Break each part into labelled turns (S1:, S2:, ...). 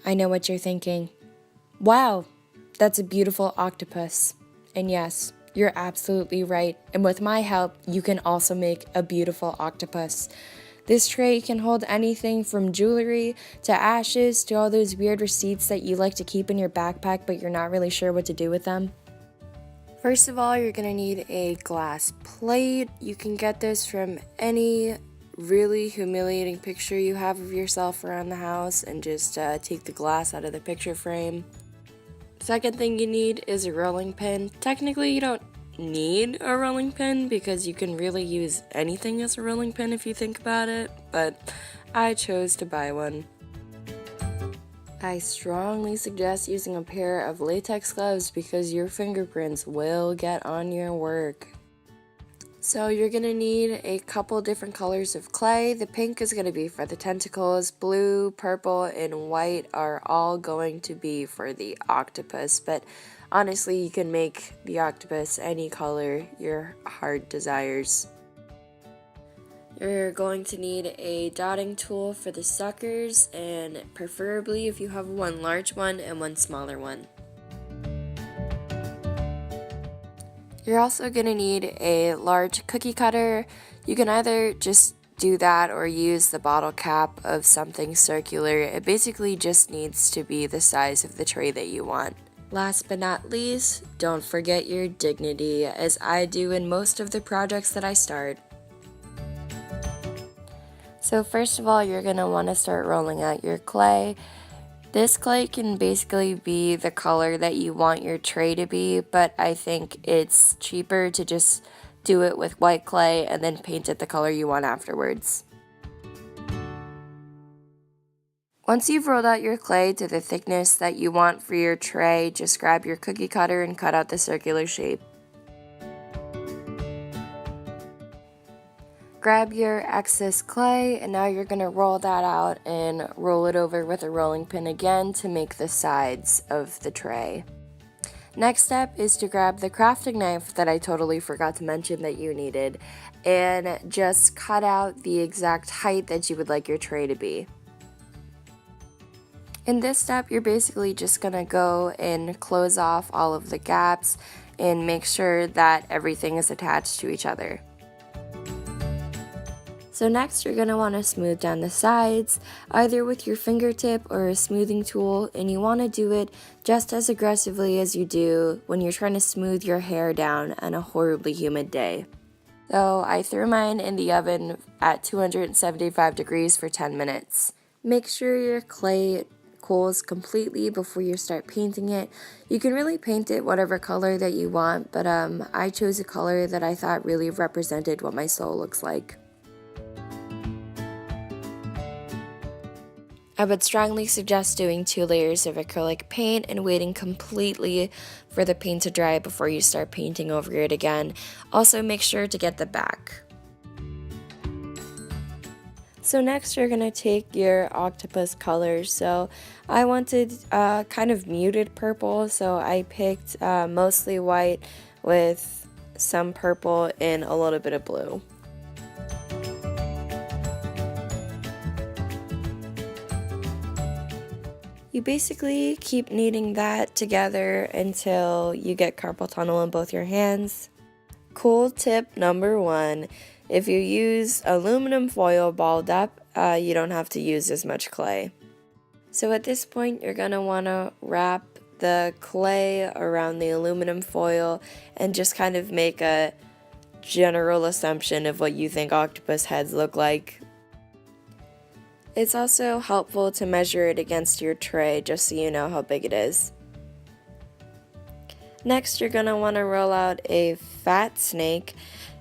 S1: I know what you're thinking. Wow, that's a beautiful octopus. And yes, you're absolutely right. And with my help, you can also make a beautiful octopus. This tray can hold anything from jewelry to ashes to all those weird receipts that you like to keep in your backpack but you're not really sure what to do with them. First of all, you're going to need a glass plate. You can get this from any really humiliating picture you have of yourself around the house and just take the glass out of the picture frame. Second thing you need is a rolling pin. Technically, you don't need a rolling pin because you can really use anything as a rolling pin if you think about it, but I chose to buy one. I strongly suggest using a pair of latex gloves because your fingerprints will get on your work. So you're going to need a couple different colors of clay. The pink is going to be for the tentacles, blue, purple, and white are all going to be for the octopus, but honestly you can make the octopus any color your heart desires. You're going to need a dotting tool for the suckers, and preferably if you have one large one and one smaller one. You're also going to need a large cookie cutter. You can either just do that or use the bottle cap of something circular. It basically just needs to be the size of the tray that you want. Last but not least, don't forget your dignity, as I do in most of the projects that I start. So first of all, you're going to want to start rolling out your clay. This clay can basically be the color that you want your tray to be, but I think it's cheaper to just do it with white clay and then paint it the color you want afterwards. Once you've rolled out your clay to the thickness that you want for your tray, just grab your cookie cutter and cut out the circular shape. Grab your excess clay, and now you're going to roll that out and roll it over with a rolling pin again to make the sides of the tray. Next step is to grab the crafting knife that I totally forgot to mention that you needed, and just cut out the exact height that you would like your tray to be. In this step, you're basically just going to go and close off all of the gaps and make sure that everything is attached to each other. So next, you're going to want to smooth down the sides, either with your fingertip or a smoothing tool, and you want to do it just as aggressively as you do when you're trying to smooth your hair down on a horribly humid day. So I threw mine in the oven at 275 degrees for 10 minutes. Make sure your clay cools completely before you start painting it. You can really paint it whatever color that you want, but I chose a color that I thought really represented what my soul looks like. I would strongly suggest doing 2 layers of acrylic paint and waiting completely for the paint to dry before you start painting over it again. Also, make sure to get the back. So next you're going to take your octopus colors. So I wanted kind of muted purple, so I picked mostly white with some purple and a little bit of blue. You basically keep kneading that together until you get carpal tunnel in both your hands. Cool tip number 1, if you use aluminum foil balled up, you don't have to use as much clay. So at this point, you're going to want to wrap the clay around the aluminum foil and just kind of make a general assumption of what you think octopus heads look like. It's also helpful to measure it against your tray just so you know how big it is. Next, you're going to want to roll out a fat snake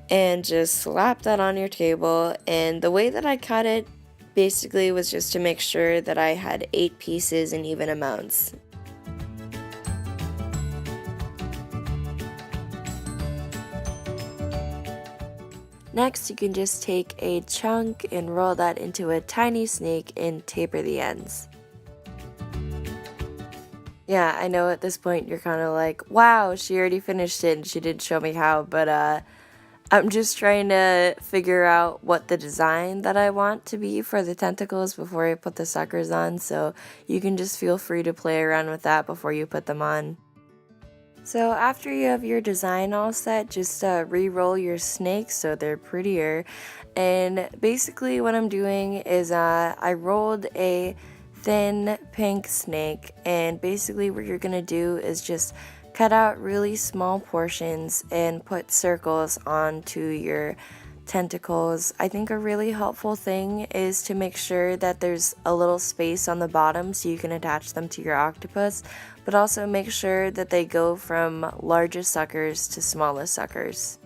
S1: and just slap that on your table, and the way that I cut it basically was just to make sure that I had 8 pieces in even amounts. Next, you can just take a chunk and roll that into a tiny snake and taper the ends. Yeah, I know at this point you're kind of like, wow, she already finished it and she didn't show me how, but I'm just trying to figure out what the design that I want to be for the tentacles before I put the suckers on, so you can just feel free to play around with that before you put them on. So after you have your design all set, just re-roll your snakes so they're prettier. And basically what I'm doing is I rolled a thin pink snake, and basically what you're gonna do is just cut out really small portions and put circles onto your tentacles. I think a really helpful thing is to make sure that there's a little space on the bottom so you can attach them to your octopus, but also make sure that they go from largest suckers to smallest suckers.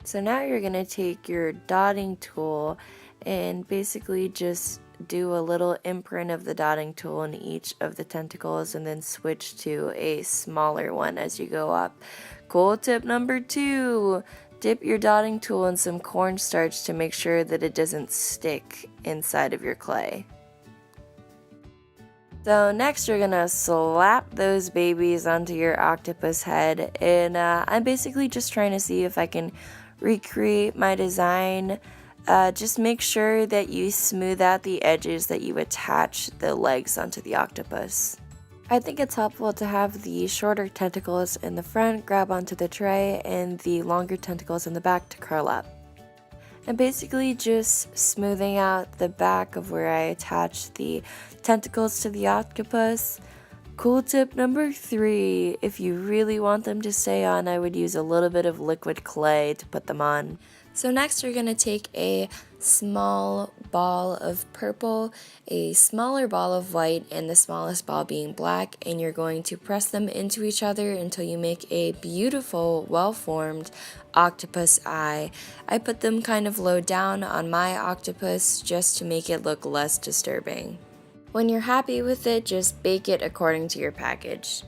S1: So now you're going to take your dotting tool and basically just do a little imprint of the dotting tool in each of the tentacles and then switch to a smaller one as you go up. Cool tip number 2, dip your dotting tool in some cornstarch to make sure that it doesn't stick inside of your clay. So next you're gonna slap those babies onto your octopus head, and I'm basically just trying to see if I can recreate my design. Just make sure that you smooth out the edges that you attach the legs onto the octopus. I think it's helpful to have the shorter tentacles in the front grab onto the tray and the longer tentacles in the back to curl up. And basically just smoothing out the back of where I attach the tentacles to the octopus. Cool tip number 3, if you really want them to stay on, I would use a little bit of liquid clay to put them on. So next you're going to take a small ball of purple, a smaller ball of white, and the smallest ball being black, and you're going to press them into each other until you make a beautiful, well-formed octopus eye. I put them kind of low down on my octopus just to make it look less disturbing. When you're happy with it, just bake it according to your package.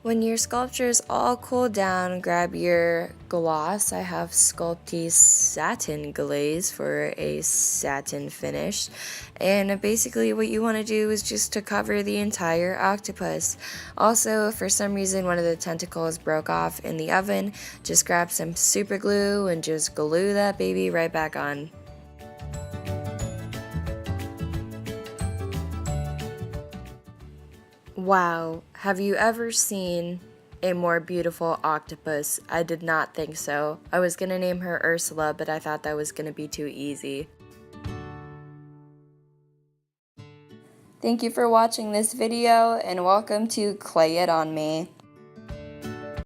S1: When your sculpture is all cooled down, grab your gloss. I have Sculpte's satin glaze for a satin finish. And basically what you want to do is just to cover the entire octopus. Also, if for some reason one of the tentacles broke off in the oven, just grab some super glue and just glue that baby right back on. Wow, have you ever seen a more beautiful octopus? I did not think so. I was gonna name her Ursula, but I thought that was gonna be too easy. Thank you for watching this video, and welcome to Clay It On Me.